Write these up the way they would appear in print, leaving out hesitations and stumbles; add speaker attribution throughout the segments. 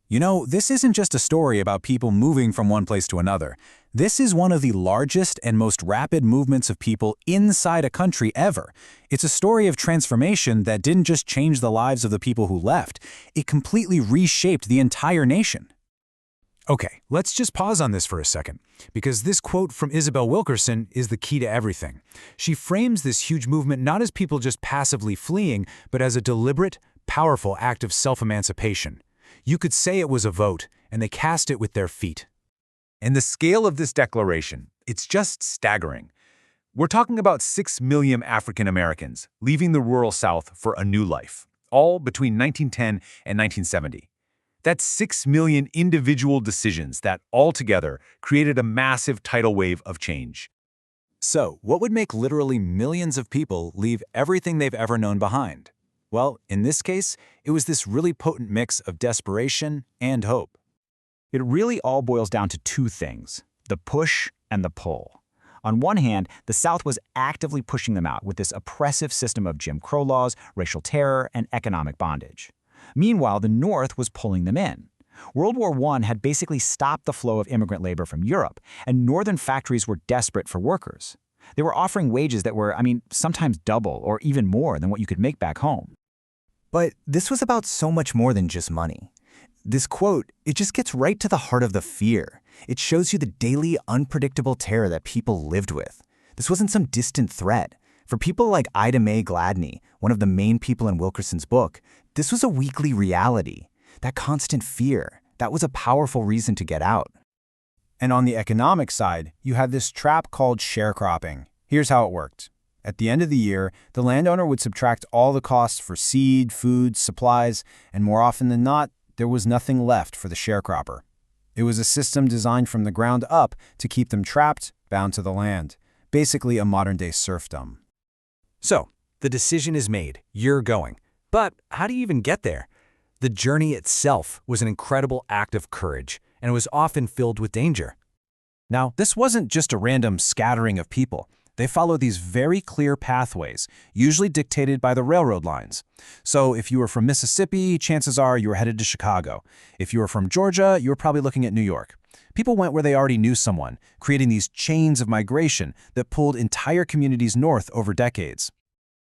Speaker 1: You know, this isn't just a story about people moving from one place to another. This is one of the largest and most rapid movements of people inside a country ever. It's a story of transformation that didn't just change the lives of the people who left, it completely reshaped the entire nation. Okay, let's just pause on this for a second, because this quote from Isabel Wilkerson is the key to everything. She frames this huge movement not as people just passively fleeing, but as a deliberate, powerful act of self-emancipation. You could say it was a vote, and they cast it with their feet. And the scale of this declaration, it's just staggering. We're talking about 6 million African Americans leaving the rural South for a new life, all between 1910 and 1970. That's 6 million individual decisions that altogether created a massive tidal wave of change. So, what would make literally millions of people leave everything they've ever known behind? Well, in this case, it was this really potent mix of desperation and hope.
Speaker 2: It really all boils down to two things: the push and the pull. On one hand, the South was actively pushing them out with this oppressive system of Jim Crow laws, racial terror, and economic bondage. Meanwhile, the North was pulling them in. World War I had basically stopped the flow of immigrant labor from Europe, and northern factories were desperate for workers. They were offering wages that were, sometimes double or even more than what you could make back home.
Speaker 3: But this was about so much more than just money. This quote, it just gets right to the heart of the fear. It shows you the daily, unpredictable terror that people lived with. This wasn't some distant threat. For people like Ida Mae Gladney, one of the main people in Wilkerson's book, this was a weekly reality. That constant fear, that was a powerful reason to get out.
Speaker 1: And on the economic side, you had this trap called sharecropping. Here's how it worked. At the end of the year, the landowner would subtract all the costs for seed, food, supplies, and more often than not, there was nothing left for the sharecropper. It was a system designed from the ground up to keep them trapped, bound to the land. Basically a modern-day serfdom. So, the decision is made. You're going. But how do you even get there? The journey itself was an incredible act of courage, and it was often filled with danger. Now, this wasn't just a random scattering of people. They followed these very clear pathways, usually dictated by the railroad lines. So if you were from Mississippi, chances are you were headed to Chicago. If you were from Georgia, you were probably looking at New York. People went where they already knew someone, creating these chains of migration that pulled entire communities north over decades.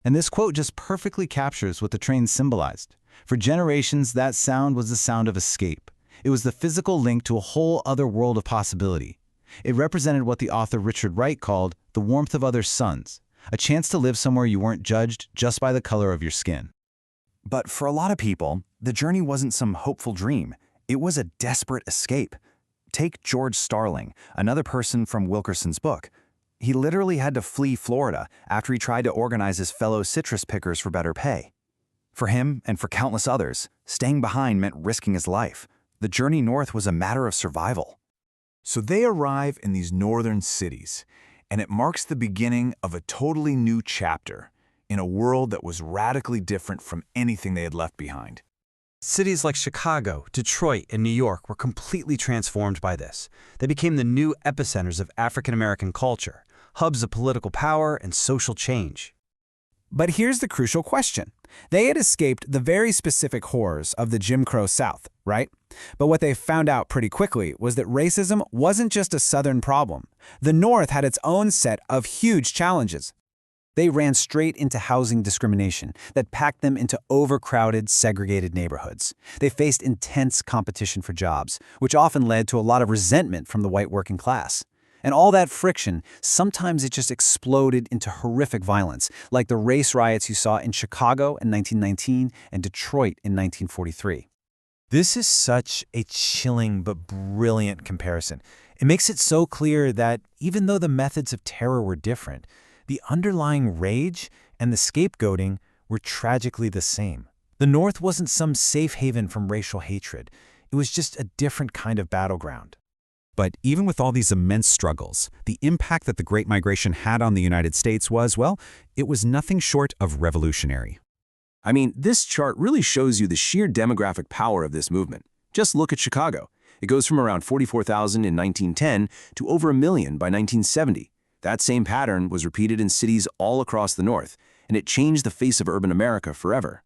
Speaker 4: And this quote just perfectly captures what the train symbolized. For generations, that sound was the sound of escape. It was the physical link to a whole other world of possibility. It represented what the author Richard Wright called the warmth of other suns, a chance to live somewhere you weren't judged just by the color of your skin.
Speaker 3: But for a lot of people, the journey wasn't some hopeful dream. It was a desperate escape. Take George Starling, another person from Wilkerson's book. He literally had to flee Florida after he tried to organize his fellow citrus pickers for better pay. For him, and for countless others, staying behind meant risking his life. The journey north was a matter of survival.
Speaker 1: So they arrive in these northern cities, and it marks the beginning of a totally new chapter in a world that was radically different from anything they had left behind.
Speaker 5: Cities like Chicago, Detroit, and New York were completely transformed by this. They became the new epicenters of African American culture, hubs of political power and social change.
Speaker 1: But here's the crucial question. They had escaped the very specific horrors of the Jim Crow South, right? But what they found out pretty quickly was that racism wasn't just a Southern problem. The North had its own set of huge challenges. They ran straight into housing discrimination that packed them into overcrowded, segregated neighborhoods. They faced intense competition for jobs, which often led to a lot of resentment from the white working class. And all that friction, sometimes it just exploded into horrific violence, like the race riots you saw in Chicago in 1919 and Detroit in 1943.
Speaker 6: This is such a chilling but brilliant comparison. It makes it so clear that even though the methods of terror were different, the underlying rage and the scapegoating were tragically the same. The North wasn't some safe haven from racial hatred. It was just a different kind of battleground.
Speaker 7: But even with all these immense struggles, the impact that the Great Migration had on the United States was, well, it was nothing short of revolutionary.
Speaker 8: I mean, this chart really shows you the sheer demographic power of this movement. Just look at Chicago. It goes from around 44,000 in 1910 to over 1 million by 1970. That same pattern was repeated in cities all across the North, and it changed the face of urban America forever.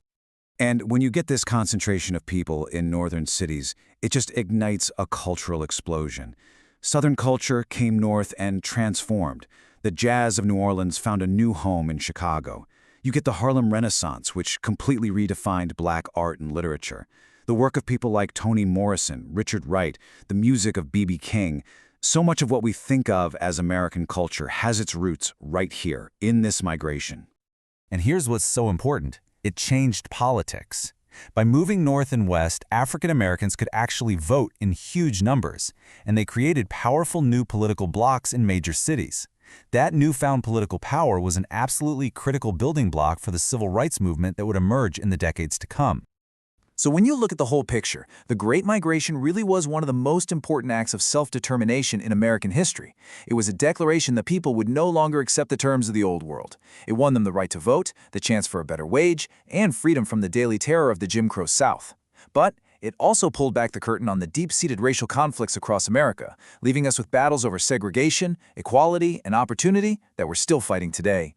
Speaker 1: And when you get this concentration of people in northern cities, it just ignites a cultural explosion. Southern culture came north and transformed. The jazz of New Orleans found a new home in Chicago. You get the Harlem Renaissance, which completely redefined black art and literature. The work of people like Toni Morrison, Richard Wright, the music of B.B. King. So much of what we think of as American culture has its roots right here, in this migration.
Speaker 7: And here's what's so important. It changed politics. By moving north and west, African Americans could actually vote in huge numbers, and they created powerful new political blocs in major cities. That newfound political power was an absolutely critical building block for the civil rights movement that would emerge in the decades to come.
Speaker 1: So when you look at the whole picture, the Great Migration really was one of the most important acts of self-determination in American history. It was a declaration that people would no longer accept the terms of the old world. It won them the right to vote, the chance for a better wage, and freedom from the daily terror of the Jim Crow South. But it also pulled back the curtain on the deep-seated racial conflicts across America, leaving us with battles over segregation, equality, and opportunity that we're still fighting today.